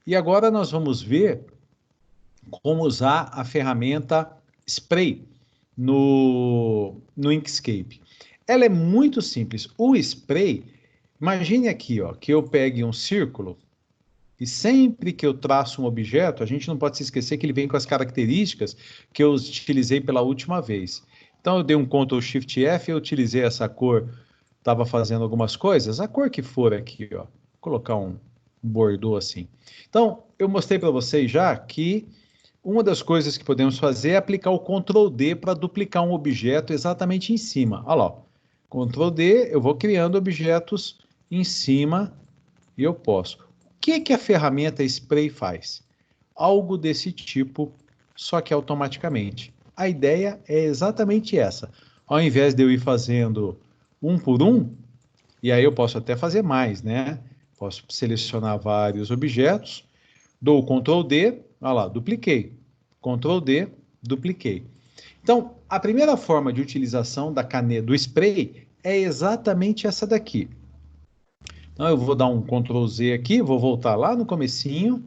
E agora nós vamos ver como usar a ferramenta Spray no Inkscape. Ela é muito simples. O Spray, imagine aqui, ó, que eu pegue um círculo e sempre que eu traço um objeto, a gente não pode se esquecer que ele vem com as características que eu utilizei pela última vez. Então eu dei um Ctrl Shift F, eu utilizei essa cor, estava fazendo algumas coisas, a cor que for aqui, ó, vou colocar um bordô assim. Então, eu mostrei para vocês já que uma das coisas que podemos fazer é aplicar o Ctrl D para duplicar um objeto exatamente em cima. Olha lá, ó. Ctrl D, eu vou criando objetos em cima e eu posso. O que a ferramenta Spray faz? Algo desse tipo, só que automaticamente. A ideia é exatamente essa. Ao invés de eu ir fazendo um por um, e aí eu posso até fazer mais, né? Posso selecionar vários objetos, dou o Ctrl D, olha lá, dupliquei. Ctrl D, dupliquei. Então, a primeira forma de utilização da caneta, do spray, é exatamente essa daqui. Então, eu vou dar um Ctrl Z aqui, vou voltar lá no comecinho.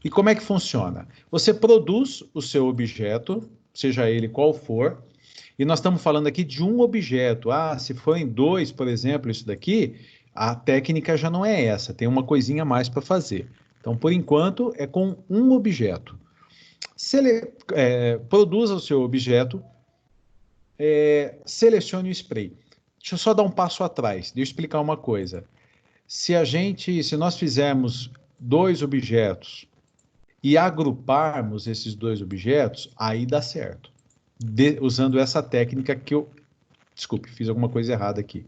E como é que funciona? Você produz o seu objeto, seja ele qual for, e nós estamos falando aqui de um objeto. Ah, se forem dois, por exemplo, isso daqui, a técnica já não é essa, tem uma coisinha a mais para fazer. Então, por enquanto, é com um objeto. Produza o seu objeto, selecione o spray. Deixa eu só dar um passo atrás, deixa eu explicar uma coisa. Se nós fizermos dois objetos e agruparmos esses dois objetos, aí dá certo. Usando essa técnica que eu... Desculpe, fiz alguma coisa errada aqui.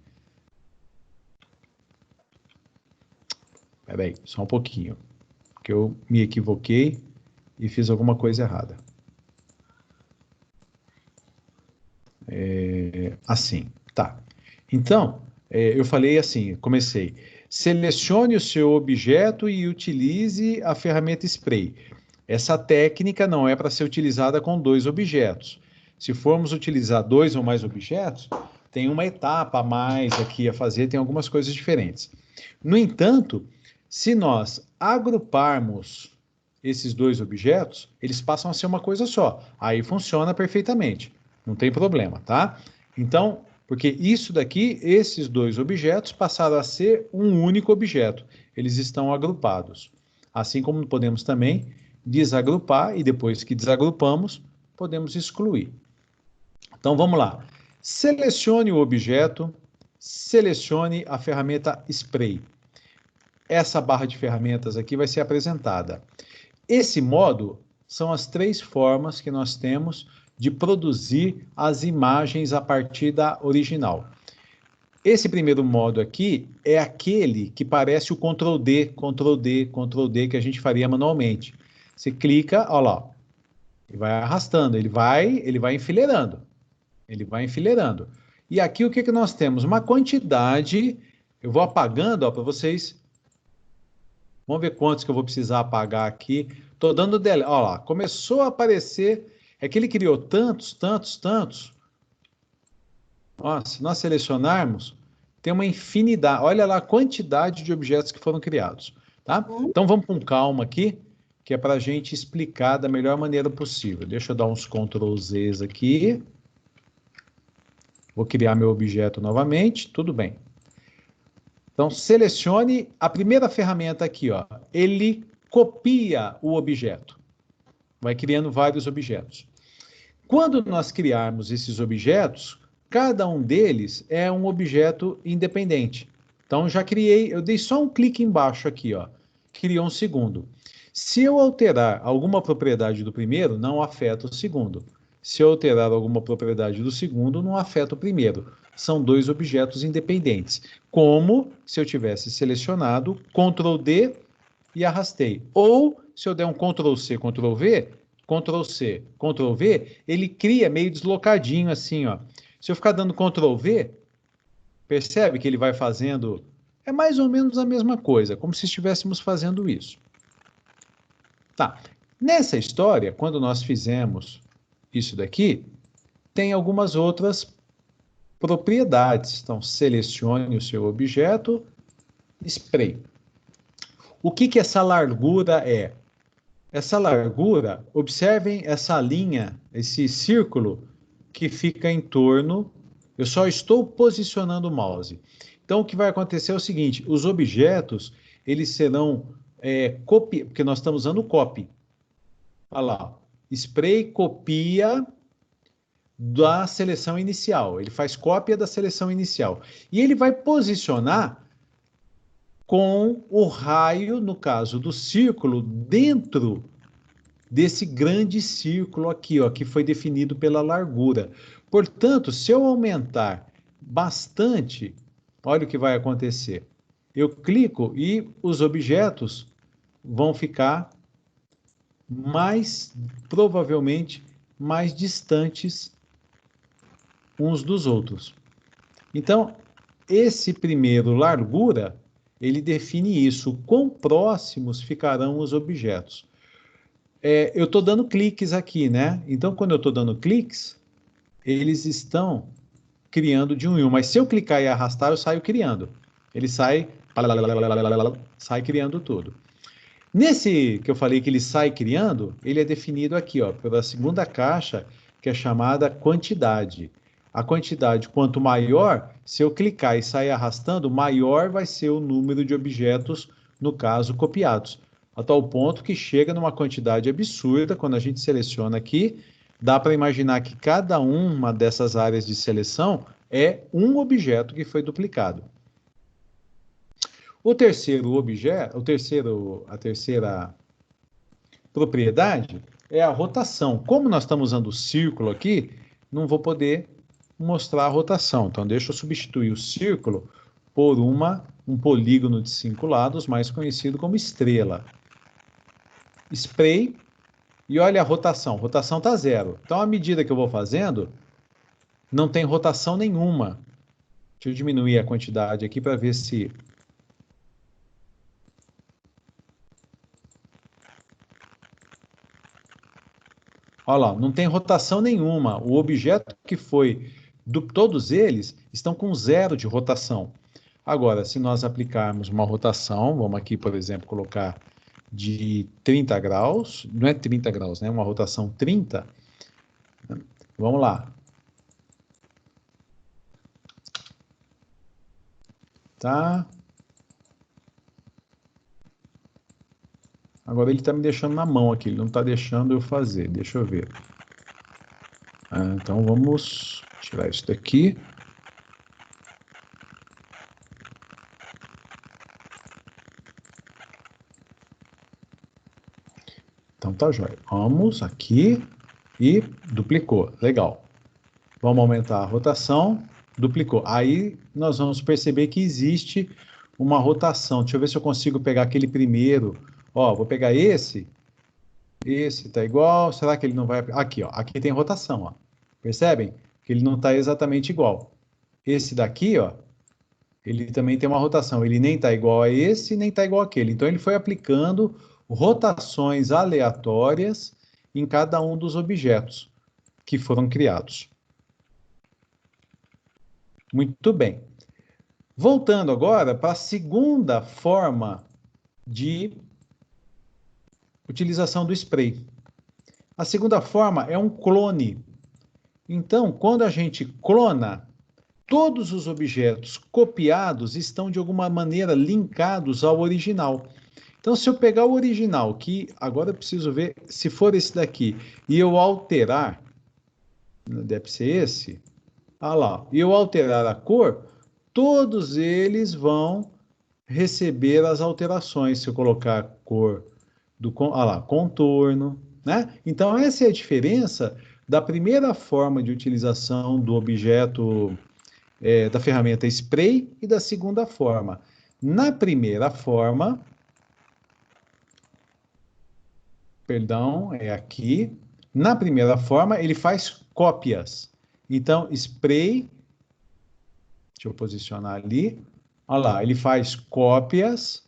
Peraí, só um pouquinho. Porque eu me equivoquei e fiz alguma coisa errada. Assim, tá. Então, eu falei assim, comecei. Selecione o seu objeto e utilize a ferramenta Spray. Essa técnica não é para ser utilizada com dois objetos. Se formos utilizar dois ou mais objetos, tem uma etapa a mais aqui a fazer, tem algumas coisas diferentes. No entanto, se nós agruparmos esses dois objetos, eles passam a ser uma coisa só. Aí funciona perfeitamente, não tem problema, tá? Então, porque isso daqui, esses dois objetos passaram a ser um único objeto. Eles estão agrupados. Assim como podemos também desagrupar e depois que desagrupamos, podemos excluir. Então vamos lá. Selecione o objeto, selecione a ferramenta Spray. Essa barra de ferramentas aqui vai ser apresentada. Esse modo são as três formas que nós temos de produzir as imagens a partir da original. Esse primeiro modo aqui é aquele que parece o Ctrl D, Ctrl D, Ctrl D que a gente faria manualmente. Você clica, olha lá, e vai arrastando, ele vai enfileirando. Ele vai enfileirando. E aqui o que, que nós temos? Uma quantidade, eu vou apagando para vocês. Vamos ver quantos que eu vou precisar apagar aqui. Estou dando delete. Olha lá, começou a aparecer. É que ele criou tantos, tantos, tantos. Ó, se nós selecionarmos, tem uma infinidade. Olha lá a quantidade de objetos que foram criados. Tá? Então vamos com calma aqui, que é para a gente explicar da melhor maneira possível. Deixa eu dar uns Ctrl Zs aqui. Vou criar meu objeto novamente. Tudo bem. Então, selecione a primeira ferramenta aqui, ó. Ele copia o objeto. Vai criando vários objetos. Quando nós criarmos esses objetos, cada um deles é um objeto independente. Então, já criei, eu dei só um clique embaixo aqui, ó. Criou um segundo. Se eu alterar alguma propriedade do primeiro, não afeta o segundo. Se eu alterar alguma propriedade do segundo, não afeta o primeiro. São dois objetos independentes. Como se eu tivesse selecionado Ctrl D e arrastei. Ou, se eu der um Ctrl C, Ctrl V, Ctrl C, Ctrl V, ele cria meio deslocadinho assim, ó. Se eu ficar dando Ctrl V, percebe que ele vai fazendo... É mais ou menos a mesma coisa, como se estivéssemos fazendo isso. Tá. Nessa história, quando nós fizemos isso daqui, tem algumas outras propriedades. Então, selecione o seu objeto, spray. O que que essa largura é? Essa largura, observem essa linha, esse círculo que fica em torno. Eu só estou posicionando o mouse. Então, o que vai acontecer é o seguinte: os objetos, eles serão porque nós estamos usando copy. Olha lá, spray copia da seleção inicial. Ele faz cópia da seleção inicial. E ele vai posicionar com o raio, no caso do círculo, dentro desse grande círculo aqui, ó, que foi definido pela largura. Portanto, se eu aumentar bastante, olha o que vai acontecer. Eu clico e os objetos vão ficar provavelmente, mais distantes uns dos outros. Então, esse primeiro largura, ele define isso, quão próximos ficarão os objetos. Eu estou dando cliques aqui, né? Então, quando eu estou dando cliques, eles estão criando de um em um. Mas se eu clicar e arrastar, eu saio criando. Ele sai criando tudo. Nesse que eu falei que ele sai criando, ele é definido aqui, ó, pela segunda caixa, que é chamada quantidade. A quantidade, quanto maior, se eu clicar e sair arrastando, maior vai ser o número de objetos, no caso, copiados. A tal ponto que chega numa quantidade absurda, quando a gente seleciona aqui, dá para imaginar que cada uma dessas áreas de seleção é um objeto que foi duplicado. O terceiro objeto, a terceira propriedade é a rotação. Como nós estamos usando o círculo aqui, não vou poder mostrar a rotação. Então, deixa eu substituir o círculo por um polígono de 5 lados, mais conhecido como estrela. Spray, e olha a rotação. Rotação está 0. Então, à medida que eu vou fazendo, não tem rotação nenhuma. Deixa eu diminuir a quantidade aqui para ver se... Olha lá, não tem rotação nenhuma. O objeto que foi... todos eles estão com 0 de rotação. Agora, se nós aplicarmos uma rotação, vamos aqui, por exemplo, colocar de 30 graus, não é 30 graus, né? Uma rotação 30. Vamos lá. Tá? Agora ele está me deixando na mão aqui, ele não está deixando eu fazer. Deixa eu ver. Então vamos tirar isso daqui. Então tá jóia. Vamos aqui e duplicou. Legal. Vamos aumentar a rotação. Duplicou. Aí nós vamos perceber que existe uma rotação. Deixa eu ver se eu consigo pegar aquele primeiro. Ó, vou pegar esse. Esse tá igual. Será que ele não vai... Aqui, ó. Aqui tem rotação, ó. Percebem? Que ele não está exatamente igual. Esse daqui, ó, ele também tem uma rotação. Ele nem está igual a esse, nem está igual àquele. Então, ele foi aplicando rotações aleatórias em cada um dos objetos que foram criados. Muito bem. Voltando agora para a segunda forma de utilização do spray. A segunda forma é um clone. Então, quando a gente clona, todos os objetos copiados estão de alguma maneira linkados ao original. Então, se eu pegar o original, que agora eu preciso ver se for esse daqui, e eu alterar, deve ser esse, lá, e eu alterar a cor, todos eles vão receber as alterações. Se eu colocar a cor do contorno, né? Então, essa é a diferença da primeira forma de utilização do objeto, da ferramenta spray, e da segunda forma. Na primeira forma, perdão, é aqui. Na primeira forma, ele faz cópias. Então, spray, deixa eu posicionar ali. Olha lá, ele faz cópias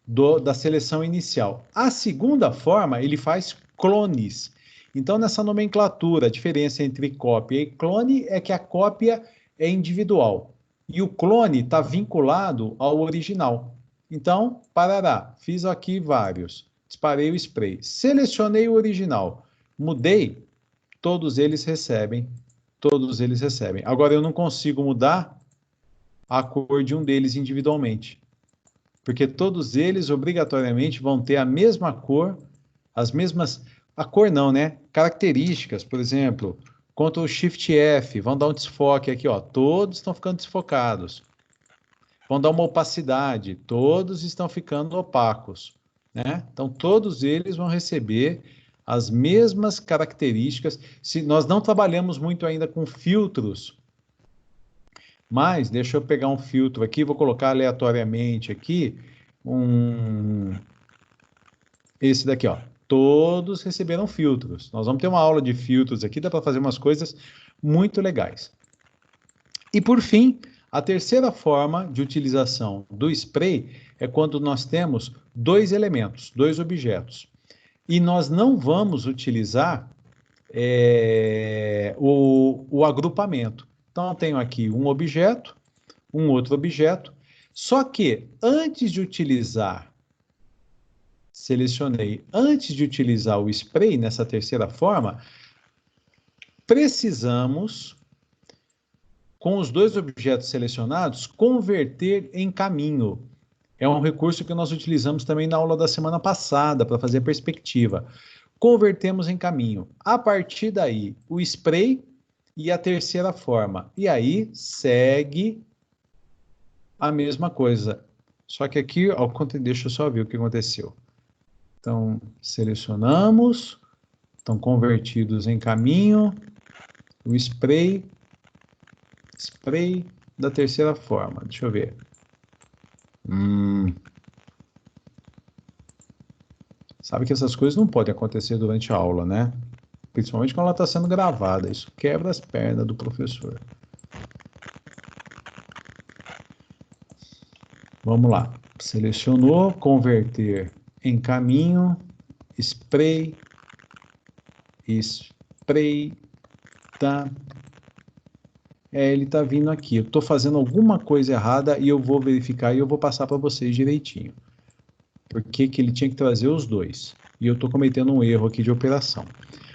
da seleção inicial. A segunda forma, ele faz clones. Então, nessa nomenclatura, a diferença entre cópia e clone é que a cópia é individual. E o clone está vinculado ao original. Então, parará, fiz aqui vários. Disparei o spray. Selecionei o original. Mudei, todos eles recebem. Todos eles recebem. Agora, eu não consigo mudar a cor de um deles individualmente. Porque todos eles, obrigatoriamente, vão ter a mesma cor, as mesmas... A cor não, né? Características, por exemplo, Ctrl Shift F, vão dar um desfoque aqui, ó. Todos estão ficando desfocados. Vão dar uma opacidade, todos estão ficando opacos, né? Então, todos eles vão receber as mesmas características. Se nós não trabalhamos muito ainda com filtros, mas deixa eu pegar um filtro aqui, vou colocar aleatoriamente aqui, esse daqui, ó. Todos receberam filtros. Nós vamos ter uma aula de filtros aqui, dá para fazer umas coisas muito legais. E por fim, a terceira forma de utilização do spray é quando nós temos dois elementos, dois objetos. E nós não vamos utilizar o agrupamento. Então, eu tenho aqui um objeto, um outro objeto, só que antes de utilizar, selecionei, antes de utilizar o spray nessa terceira forma, precisamos, com os dois objetos selecionados, converter em caminho. É um recurso que nós utilizamos também na aula da semana passada, para fazer a perspectiva. Convertemos em caminho. A partir daí, o spray e a terceira forma. E aí, segue a mesma coisa. Só que aqui, deixa eu só ver o que aconteceu. Então, selecionamos, estão convertidos em caminho, o spray da terceira forma. Deixa eu ver. Sabe que essas coisas não podem acontecer durante a aula, né? Principalmente quando ela está sendo gravada. Isso quebra as pernas do professor. Vamos lá. Selecionou, converter em caminho, spray, tá? Ele está vindo aqui. Eu estou fazendo alguma coisa errada e eu vou verificar e eu vou passar para vocês direitinho. Por que ele tinha que trazer os dois? E eu estou cometendo um erro aqui de operação.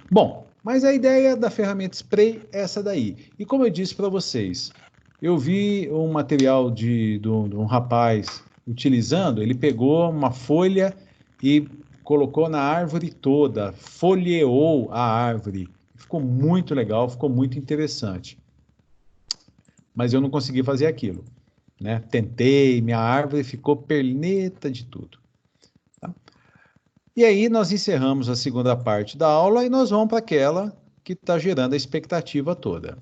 Bom, mas a ideia da ferramenta spray é essa daí. E como eu disse para vocês, eu vi um material de um rapaz utilizando, ele pegou uma folha e colocou na árvore toda, folheou a árvore. Ficou muito legal, ficou muito interessante. Mas eu não consegui fazer aquilo, né? Tentei, minha árvore ficou perneta de tudo. Tá? E aí nós encerramos a segunda parte da aula e nós vamos para aquela que está gerando a expectativa toda.